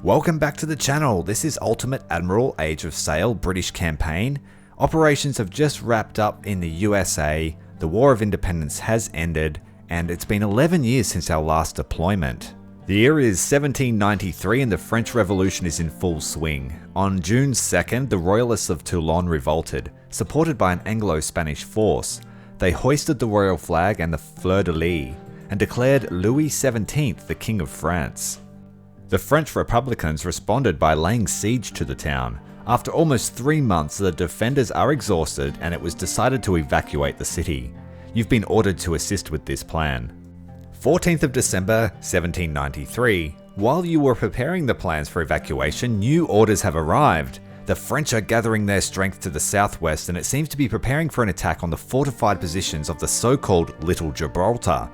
Welcome back to the channel. This is Ultimate Admiral Age of Sail British campaign. Operations have just wrapped up in the USA, the War of Independence has ended, and it's been 11 years since our last deployment. The year is 1793 and the French Revolution is in full swing. On June 2nd, the Royalists of Toulon revolted, supported by an Anglo-Spanish force. They hoisted the royal flag and the fleur-de-lis, and declared Louis XVII the King of France. The French Republicans responded by laying siege to the town. After almost 3 months, the defenders are exhausted and it was decided to evacuate the city. You've been ordered to assist with this plan. 14th of December 1793. While you were preparing the plans for evacuation, new orders have arrived. The French are gathering their strength to the southwest and it seems to be preparing for an attack on the fortified positions of the so-called Little Gibraltar.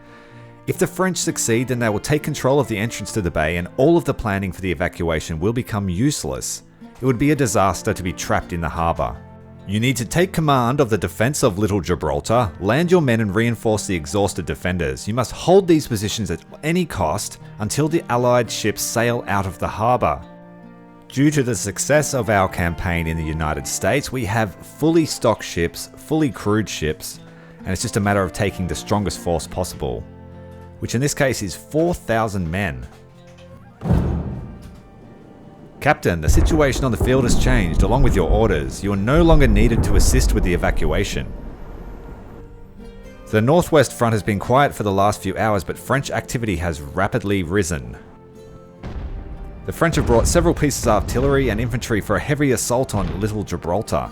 If the French succeed, then they will take control of the entrance to the bay and all of the planning for the evacuation will become useless. It would be a disaster to be trapped in the harbour. You need to take command of the defence of Little Gibraltar, land your men and reinforce the exhausted defenders. You must hold these positions at any cost until the Allied ships sail out of the harbour. Due to the success of our campaign in the United States, we have fully stocked ships, fully crewed ships, and it's just a matter of taking the strongest force possible, which in this case is 4,000 men. Captain, the situation on the field has changed along with your orders. You are no longer needed to assist with the evacuation. The northwest front has been quiet for the last few hours, but French activity has rapidly risen. The French have brought several pieces of artillery and infantry for a heavy assault on Little Gibraltar.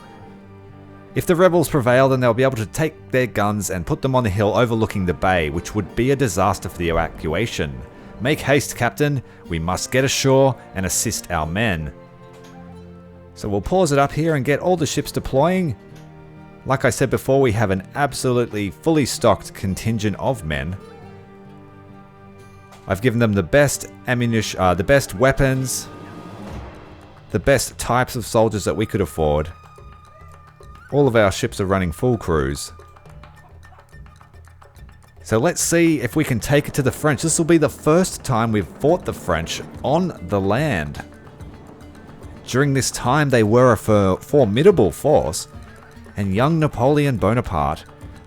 If the rebels prevail, then they'll be able to take their guns and put them on the hill overlooking the bay, which would be a disaster for the evacuation. Make haste, Captain. We must get ashore and assist our men. So we'll pause it up here and get all the ships deploying. Like I said before, we have an absolutely fully stocked contingent of men. I've given them the best ammunition, the best weapons, the best types of soldiers that we could afford. All of our ships are running full crews. So let's see if we can take it to the French. This will be the first time we've fought the French on the land. During this time they were a formidable force, and young Napoleon Bonaparte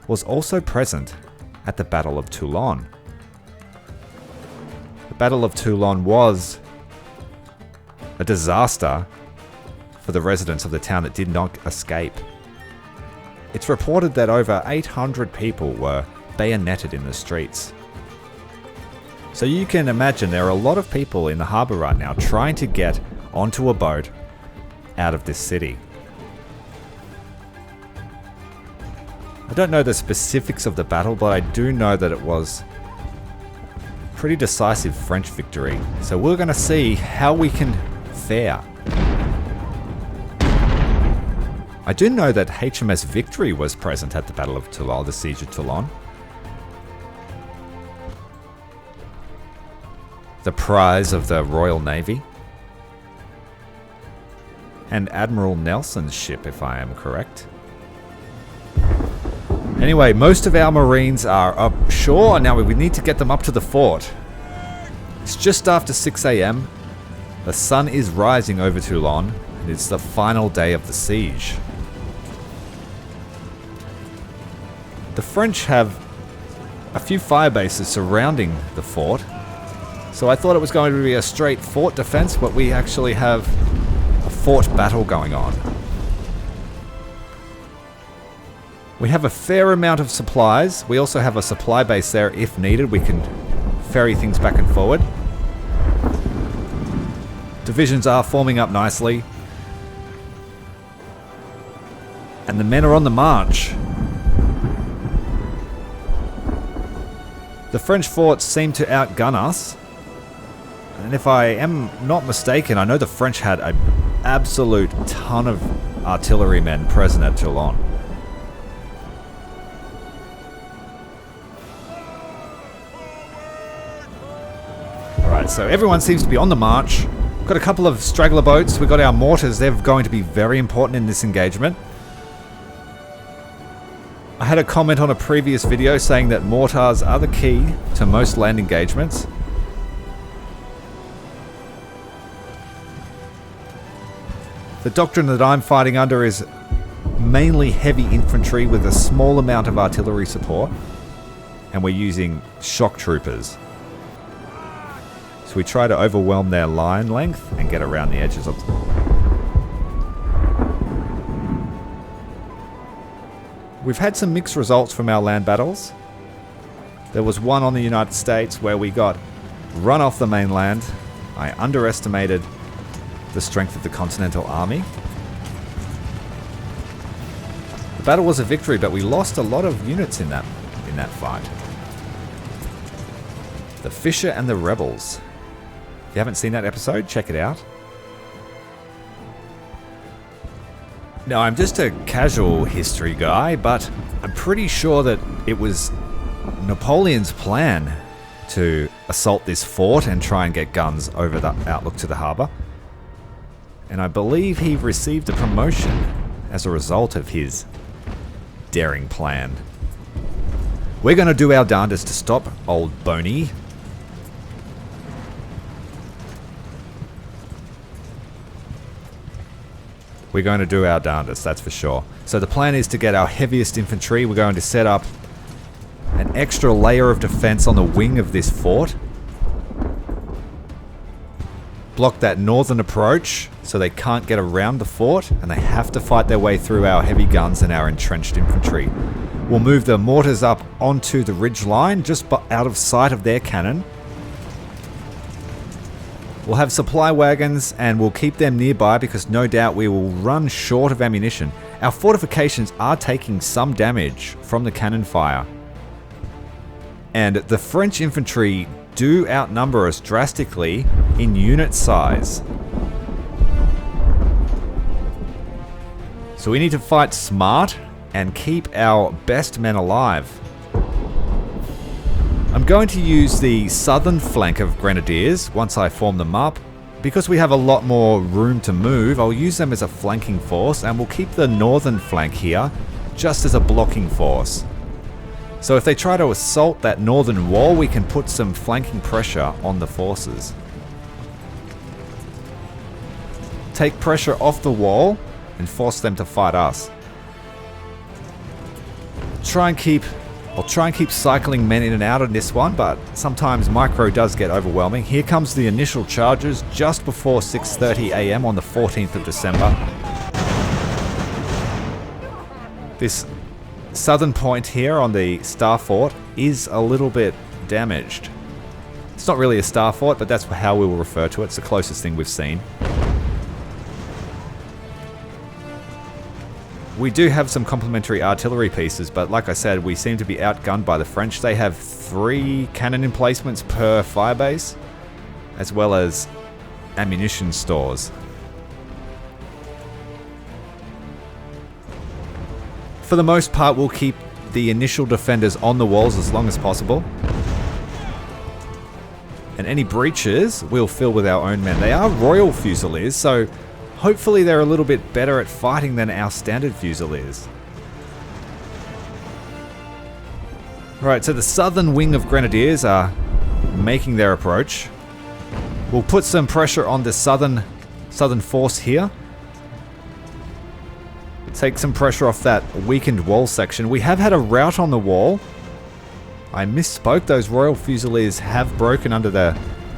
was also present at the Battle of Toulon. The Battle of Toulon was a disaster for the residents of the town that did not escape. It's reported that over 800 people were bayoneted in the streets. So you can imagine there are a lot of people in the harbour right now trying to get onto a boat out of this city. I don't know the specifics of the battle, but I do know that it was a pretty decisive French victory. So we're going to see how we can fare. I do know that HMS Victory was present at the Battle of Tyrael, the Siege of Toulon. The prize of the Royal Navy. And Admiral Nelson's ship, if I am correct. Anyway, most of our Marines are up shore. Now we need to get them up to the fort. It's just after 6 AM. The sun is rising over Toulon. And it's the final day of the siege. The French have a few fire bases surrounding the fort. So I thought it was going to be a straight fort defense, but we actually have a fort battle going on. We have a fair amount of supplies. We also have a supply base there if needed. We can ferry things back and forward. Divisions are forming up nicely. And the men are on the march. The French forts seem to outgun us. And if I am not mistaken, I know the French had an absolute ton of artillerymen present at Toulon. Alright, so everyone seems to be on the march. Got a couple of straggler boats. We've got our mortars. They're going to be very important in this engagement. I had a comment on a previous video saying that mortars are the key to most land engagements. The doctrine that I'm fighting under is mainly heavy infantry with a small amount of artillery support, and we're using shock troopers. So we try to overwhelm their line length and get around the edges of them. We've had some mixed results from our land battles. There was one on the United States where we got run off the mainland. I underestimated the strength of the Continental Army. The battle was a victory, but we lost a lot of units in that fight. The Fisher and the Rebels. If you haven't seen that episode, check it out. Now, I'm just a casual history guy, but I'm pretty sure that it was Napoleon's plan to assault this fort and try and get guns over the outlook to the harbour. And I believe he received a promotion as a result of his daring plan. We're going to do our darndest to stop old Boney. We're going to do our darndest, that's for sure. So the plan is to get our heaviest infantry. We're going to set up an extra layer of defense on the wing of this fort. Block that northern approach so they can't get around the fort, and they have to fight their way through our heavy guns and our entrenched infantry. We'll move the mortars up onto the ridge line, just out of sight of their cannon. We'll have supply wagons and we'll keep them nearby because no doubt we will run short of ammunition. Our fortifications are taking some damage from the cannon fire. And the French infantry do outnumber us drastically in unit size. So we need to fight smart and keep our best men alive. I'm going to use the southern flank of Grenadiers once I form them up. Because we have a lot more room to move, I'll use them as a flanking force, and we'll keep the northern flank here just as a blocking force. So if they try to assault that northern wall, we can put some flanking pressure on the forces. Take pressure off the wall and force them to fight us. I'll try and keep cycling men in and out on this one, but sometimes micro does get overwhelming. Here comes the initial charges just before 6:30 AM on the 14th of December. This southern point here on the Star Fort is a little bit damaged. It's not really a Star Fort, but that's how we will refer to it. It's the closest thing we've seen. We do have some complementary artillery pieces, but like I said, we seem to be outgunned by the French. They have 3 cannon emplacements per firebase, as well as ammunition stores. For the most part, we'll keep the initial defenders on the walls as long as possible. And any breaches, we'll fill with our own men. They are Royal Fusiliers, so hopefully they're a little bit better at fighting than our standard Fusiliers. Right, so the southern wing of Grenadiers are making their approach. We'll put some pressure on the southern force here. Take some pressure off that weakened wall section. We have had a rout on the wall. I misspoke. Those Royal Fusiliers have broken under the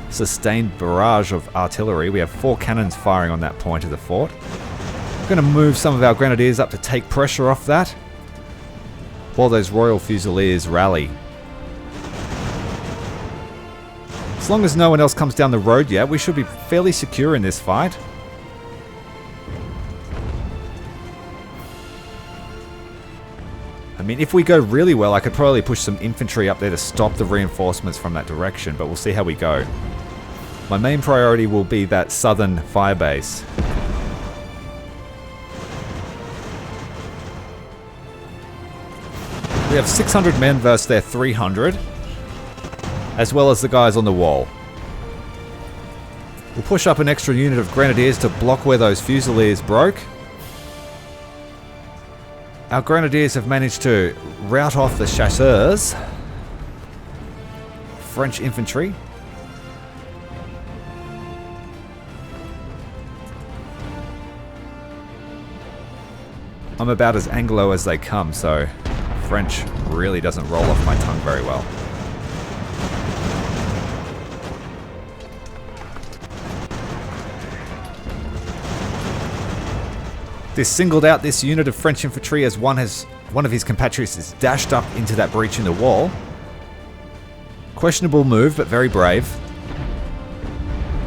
sustained barrage of artillery. We have 4 cannons firing on that point of the fort. We're going to move some of our Grenadiers up to take pressure off that while those Royal Fusiliers rally. As long as no one else comes down the road yet, we should be fairly secure in this fight. I mean, if we go really well, I could probably push some infantry up there to stop the reinforcements from that direction, but we'll see how we go. My main priority will be that southern firebase. We have 600 men versus their 300, as well as the guys on the wall. We'll push up an extra unit of Grenadiers to block where those Fusiliers broke. Our Grenadiers have managed to rout off the chasseurs. French infantry. I'm about as Anglo as they come, so French really doesn't roll off my tongue very well. This singled out this unit of French infantry as one of his compatriots is dashed up into that breach in the wall. Questionable move, but very brave.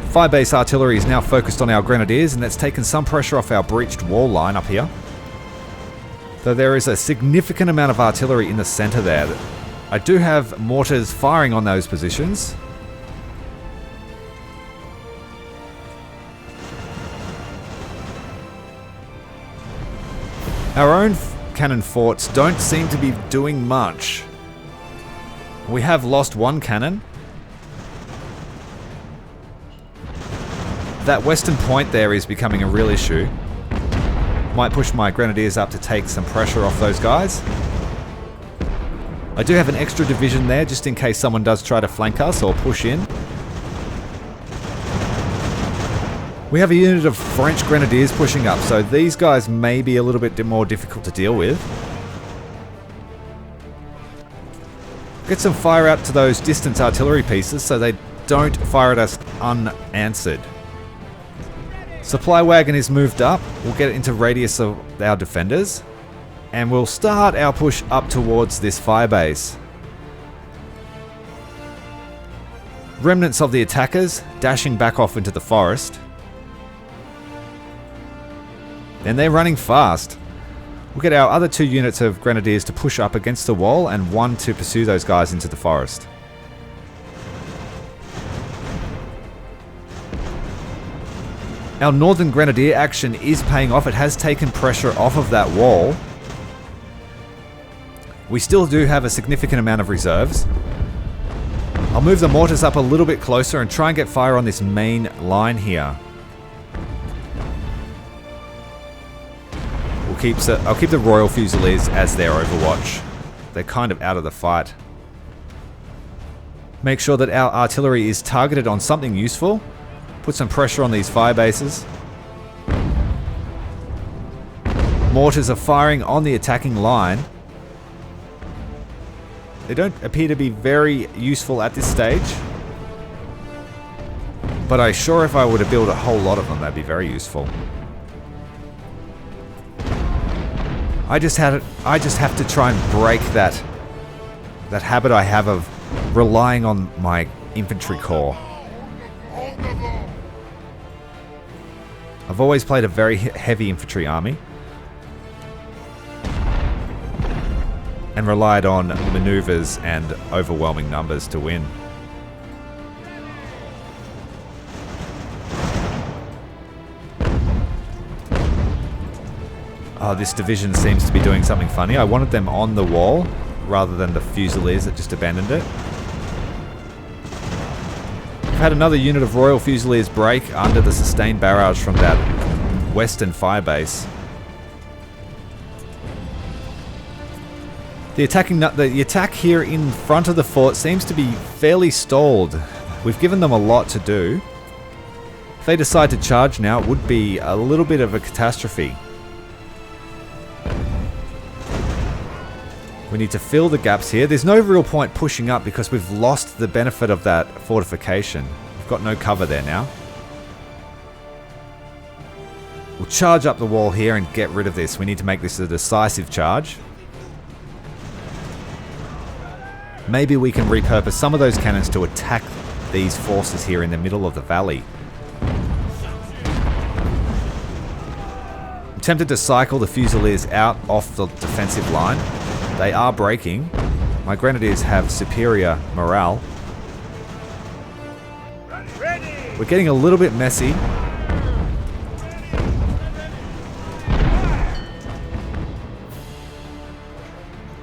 Fire base artillery is now focused on our grenadiers, and that's taken some pressure off our breached wall line up here. Though there is a significant amount of artillery in the center there. I do have mortars firing on those positions. Our own cannon forts don't seem to be doing much. We have lost one cannon. That western point there is becoming a real issue. Might push my grenadiers up to take some pressure off those guys. I do have an extra division there just in case someone does try to flank us or push in. We have a unit of French grenadiers pushing up, so these guys may be a little bit more difficult to deal with. Get some fire out to those distance artillery pieces so they don't fire at us unanswered. Supply wagon is moved up. We'll get it into radius of our defenders. And we'll start our push up towards this firebase. Remnants of the attackers dashing back off into the forest. And they're running fast. We'll get our other two units of grenadiers to push up against the wall and one to pursue those guys into the forest. Our northern grenadier action is paying off. It has taken pressure off of that wall. We still do have a significant amount of reserves. I'll move the mortars up a little bit closer and try and get fire on this main line here. I'll keep the Royal Fusiliers as their overwatch. They're kind of out of the fight. Make sure that our artillery is targeted on something useful. Put some pressure on these fire bases. Mortars are firing on the attacking line. They don't appear to be very useful at this stage. But if I were to build a whole lot of them, that'd be very useful. I just have to try and break that habit I have of relying on my infantry corps. I've always played a very heavy infantry army and relied on maneuvers and overwhelming numbers to win. Oh, this division seems to be doing something funny. I wanted them on the wall rather than the Fusiliers that just abandoned it. We've had another unit of Royal Fusiliers break under the sustained barrage from that western firebase. The attack here in front of the fort seems to be fairly stalled. We've given them a lot to do. If they decide to charge now, it would be a little bit of a catastrophe. We need to fill the gaps here. There's no real point pushing up because we've lost the benefit of that fortification. We've got no cover there now. We'll charge up the wall here and get rid of this. We need to make this a decisive charge. Maybe we can repurpose some of those cannons to attack these forces here in the middle of the valley. I'm tempted to cycle the Fusiliers out off the defensive line. They are breaking. My grenadiers have superior morale. We're getting a little bit messy.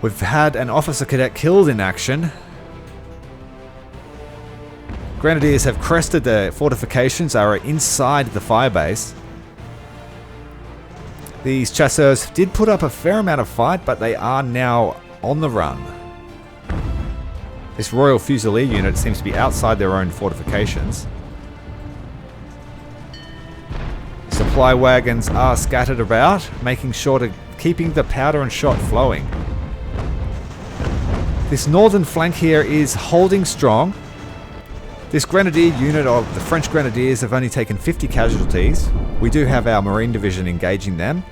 We've had an officer cadet killed in action. Grenadiers have crested the fortifications, are inside the firebase. These chasseurs did put up a fair amount of fight, but they are now on the run. This Royal Fusilier unit seems to be outside their own fortifications. Supply wagons are scattered about, making sure to keeping the powder and shot flowing. This northern flank here is holding strong. This grenadier unit of the French Grenadiers have only taken 50 casualties. We do have our Marine Division engaging them.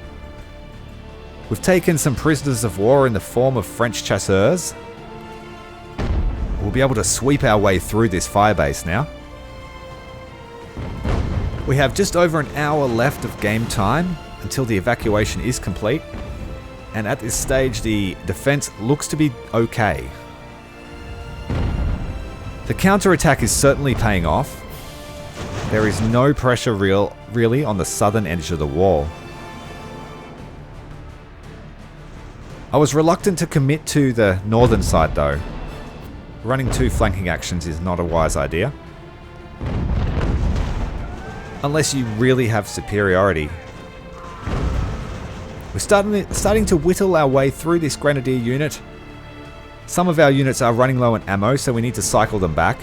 We've taken some prisoners of war in the form of French chasseurs. We'll be able to sweep our way through this firebase now. We have just over an hour left of game time until the evacuation is complete. And at this stage, the defense looks to be okay. The counterattack is certainly paying off. There is no pressure really on the southern edge of the wall. I was reluctant to commit to the northern side though. Running two flanking actions is not a wise idea. Unless you really have superiority. We're starting to whittle our way through this grenadier unit. Some of our units are running low on ammo, so we need to cycle them back.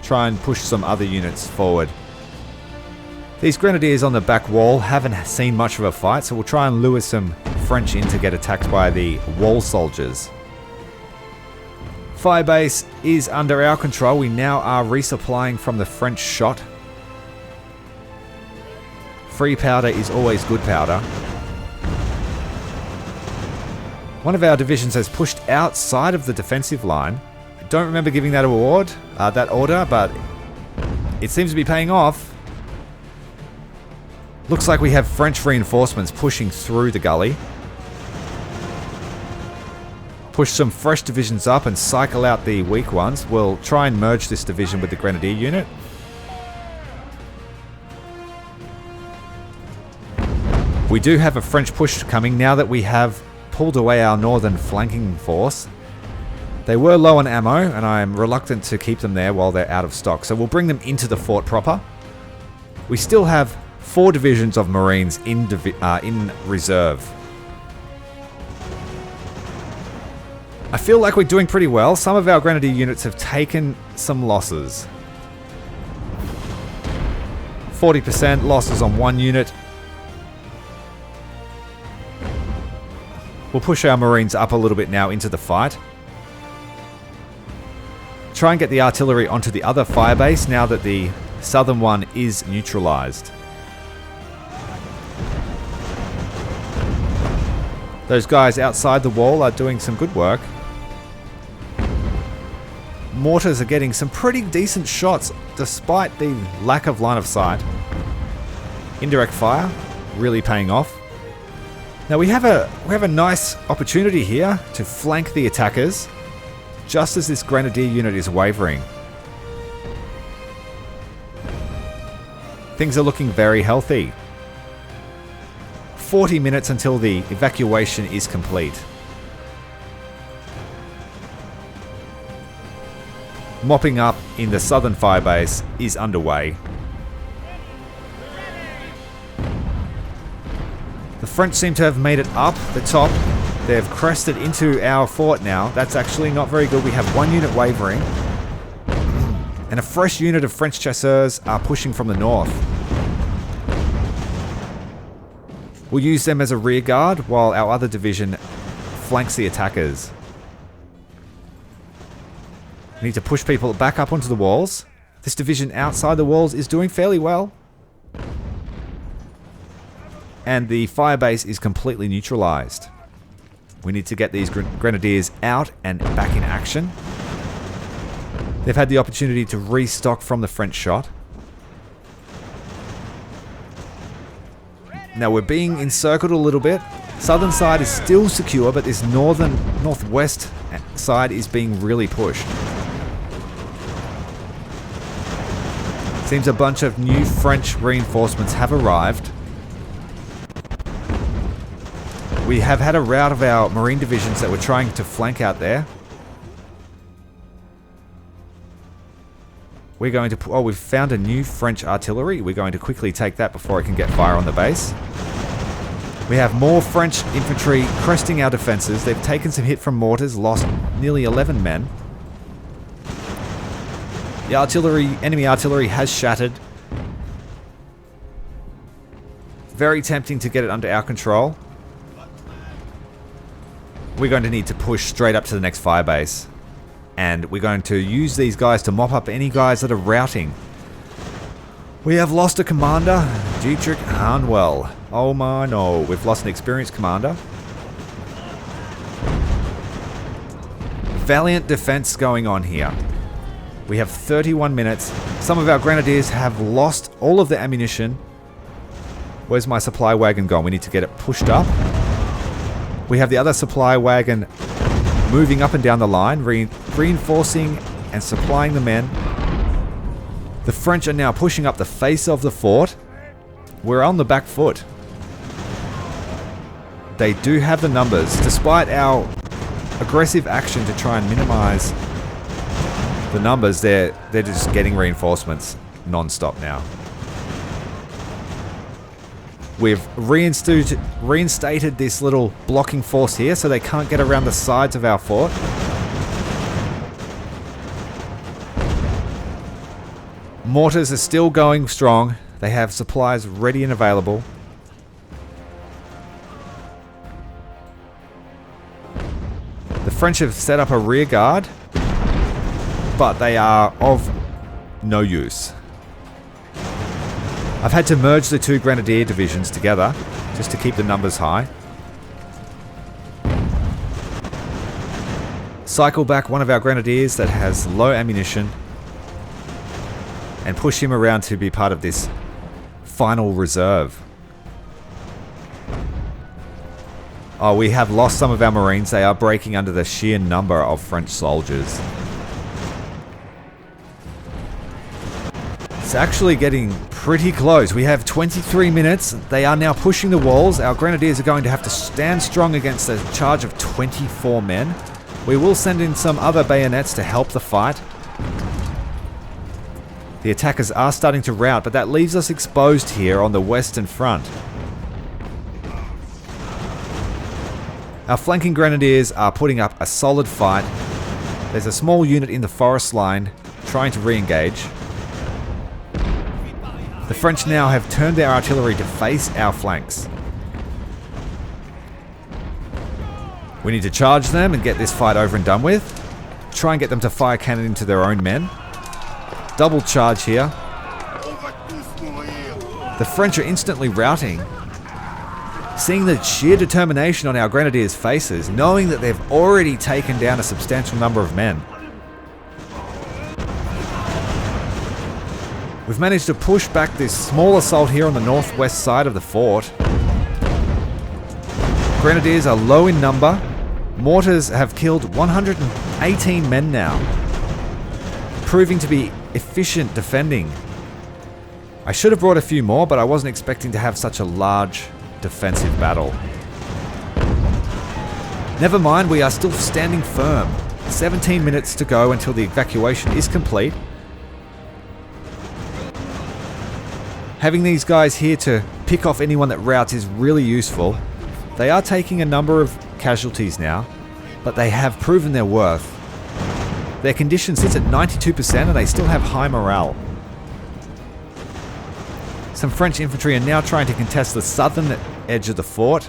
Try and push some other units forward. These grenadiers on the back wall haven't seen much of a fight, so we'll try and lure some French in to get attacked by the wall soldiers. Firebase is under our control. We now are resupplying from the French shot. Free powder is always good powder. One of our divisions has pushed outside of the defensive line. I don't remember giving that that order, but it seems to be paying off. Looks like we have French reinforcements pushing through the gully. Push some fresh divisions up and cycle out the weak ones. We'll try and merge this division with the grenadier unit. We do have a French push coming now that we have pulled away our northern flanking force. They were low on ammo and I'm reluctant to keep them there while they're out of stock, so we'll bring them into the fort proper. We still have 4 divisions of Marines in reserve. I feel like we're doing pretty well. Some of our grenadier units have taken some losses. 40% losses on one unit. We'll push our Marines up a little bit now into the fight. Try and get the artillery onto the other firebase now that the southern one is neutralized. Those guys outside the wall are doing some good work. Mortars are getting some pretty decent shots despite the lack of line of sight. Indirect fire really paying off. Now we have a nice opportunity here to flank the attackers just as this grenadier unit is wavering. Things are looking very healthy. 40 minutes until the evacuation is complete. Mopping up in the southern firebase is underway. The French seem to have made it up the top. They've crested into our fort now. That's actually not very good. We have one unit wavering. And a fresh unit of French chasseurs are pushing from the north. We'll use them as a rear guard while our other division flanks the attackers. We need to push people back up onto the walls. This division outside the walls is doing fairly well. And the firebase is completely neutralized. We need to get these grenadiers out and back in action. They've had the opportunity to restock from the French shot. Now we're being encircled a little bit. Southern side is still secure, but this northwest side is being really pushed. Seems a bunch of new French reinforcements have arrived. We have had a rout of our Marine divisions that were trying to flank out there. We're going to... Oh, we've found a new French artillery. We're going to quickly take that before it can get fire on the base. We have more French infantry cresting our defenses. They've taken some hit from mortars, lost nearly 11 men. The enemy artillery has shattered. Very tempting to get it under our control. We're going to need to push straight up to the next firebase. And we're going to use these guys to mop up any guys that are routing. We have lost a commander, Dietrich Harnwell. Oh my no, we've lost an experienced commander. Valiant defense going on here. We have 31 minutes. Some of our grenadiers have lost all of their ammunition. Where's my supply wagon gone? We need to get it pushed up. We have the other supply wagon moving up and down the line, reinforcing and supplying the men. The French are now pushing up the face of the fort. We're on the back foot. They do have the numbers, despite our aggressive action to try and minimize the numbers. They're just getting reinforcements non-stop now. We've reinstated this little blocking force here so they can't get around the sides of our fort. Mortars are still going strong. They have supplies ready and available. The French have set up a rear guard, but they are of no use. I've had to merge the two grenadier divisions together just to keep the numbers high. Cycle back one of our grenadiers that has low ammunition and push him around to be part of this final reserve. Oh, we have lost some of our Marines. They are breaking under the sheer number of French soldiers. It's actually getting pretty close. We have 23 minutes. They are now pushing the walls. Our grenadiers are going to have to stand strong against a charge of 24 men. We will send in some other bayonets to help the fight. The attackers are starting to rout, but that leaves us exposed here on the western front. Our flanking grenadiers are putting up a solid fight. There's a small unit in the forest line trying to re-engage. The French now have turned their artillery to face our flanks. We need to charge them and get this fight over and done with. Try and get them to fire cannon into their own men. Double charge here. The French are instantly routing. Seeing the sheer determination on our grenadiers' faces, knowing that they've already taken down a substantial number of men. We've managed to push back this small assault here on the northwest side of the fort. Grenadiers are low in number. Mortars have killed 118 men now, proving to be efficient defending. I should have brought a few more, but I wasn't expecting to have such a large defensive battle. Never mind, we are still standing firm. 17 minutes to go until the evacuation is complete. Having these guys here to pick off anyone that routs is really useful. They are taking a number of casualties now, but they have proven their worth. Their condition sits at 92% and they still have high morale. Some French infantry are now trying to contest the southern edge of the fort.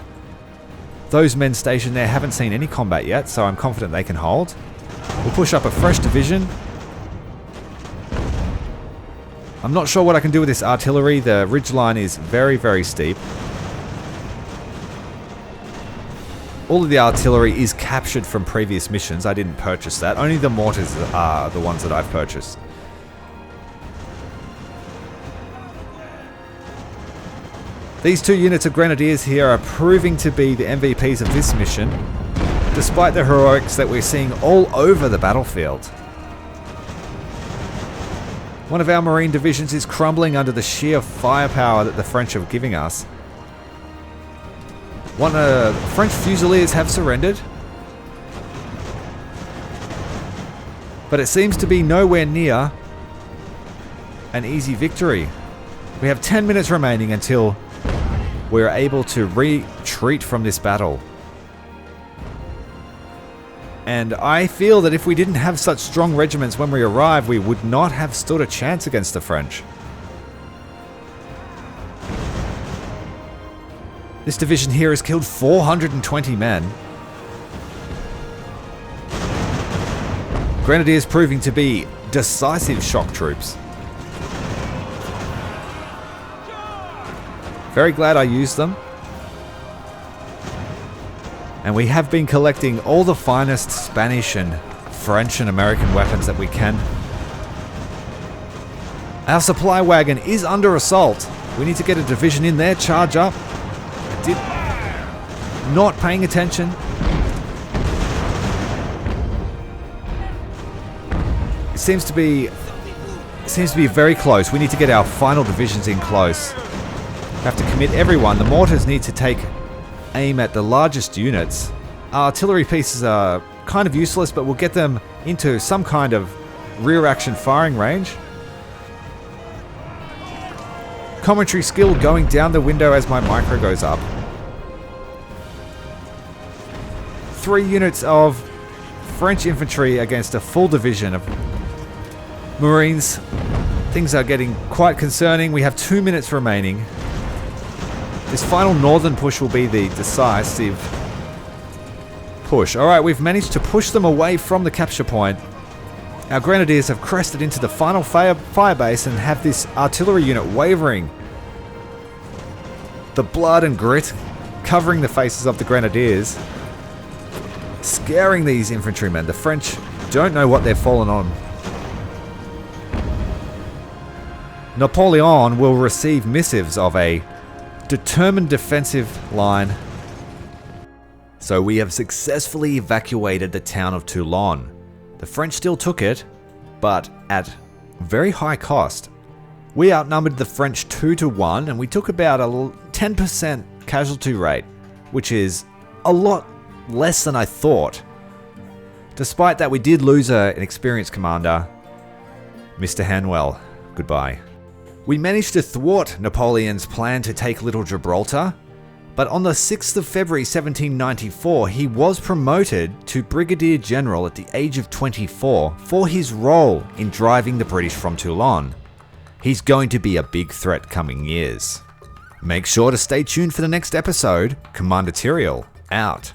Those men stationed there haven't seen any combat yet, so I'm confident they can hold. We'll push up a fresh division. I'm not sure what I can do with this artillery. The ridgeline is very, very steep. All of the artillery is captured from previous missions. I didn't purchase that. Only the mortars are the ones that I've purchased. These two units of grenadiers here are proving to be the MVPs of this mission, despite the heroics that we're seeing all over the battlefield. One of our marine divisions is crumbling under the sheer firepower that the French are giving us. French Fusiliers have surrendered, but it seems to be nowhere near an easy victory. We have 10 minutes remaining until we're able to retreat from this battle. And I feel that if we didn't have such strong regiments when we arrived, we would not have stood a chance against the French. This division here has killed 420 men. Grenadiers proving to be decisive shock troops. Very glad I used them. And we have been collecting all the finest Spanish and French and American weapons that we can. Our supply wagon is under assault. We need to get a division in there, charge up. Not paying attention. It seems to be very close. We need to get our final divisions in close. We have to commit everyone. The mortars need to take aim at the largest units. Our artillery pieces are kind of useless, but we'll get them into some kind of rear action firing range. Commentary skill going down the window as my micro goes up. 3 units of French infantry against a full division of Marines. Things are getting quite concerning. We have 2 minutes remaining. This final northern push will be the decisive push. Alright, we've managed to push them away from the capture point. Our grenadiers have crested into the final fire base and have this artillery unit wavering. The blood and grit covering the faces of the grenadiers, scaring these infantrymen. The French don't know what they've fallen on. Napoleon will receive missives of a determined defensive line. So we have successfully evacuated the town of Toulon. The French still took it, but at very high cost. We outnumbered the French 2-1, and we took about a 10% casualty rate, which is a lot less than I thought. Despite that, we did lose an experienced commander, Mr. Hanwell. Goodbye. We managed to thwart Napoleon's plan to take Little Gibraltar, but on the 6th of February 1794, he was promoted to Brigadier General at the age of 24 for his role in driving the British from Toulon. He's going to be a big threat coming years. Make sure to stay tuned for the next episode. Commander Tyrael, out.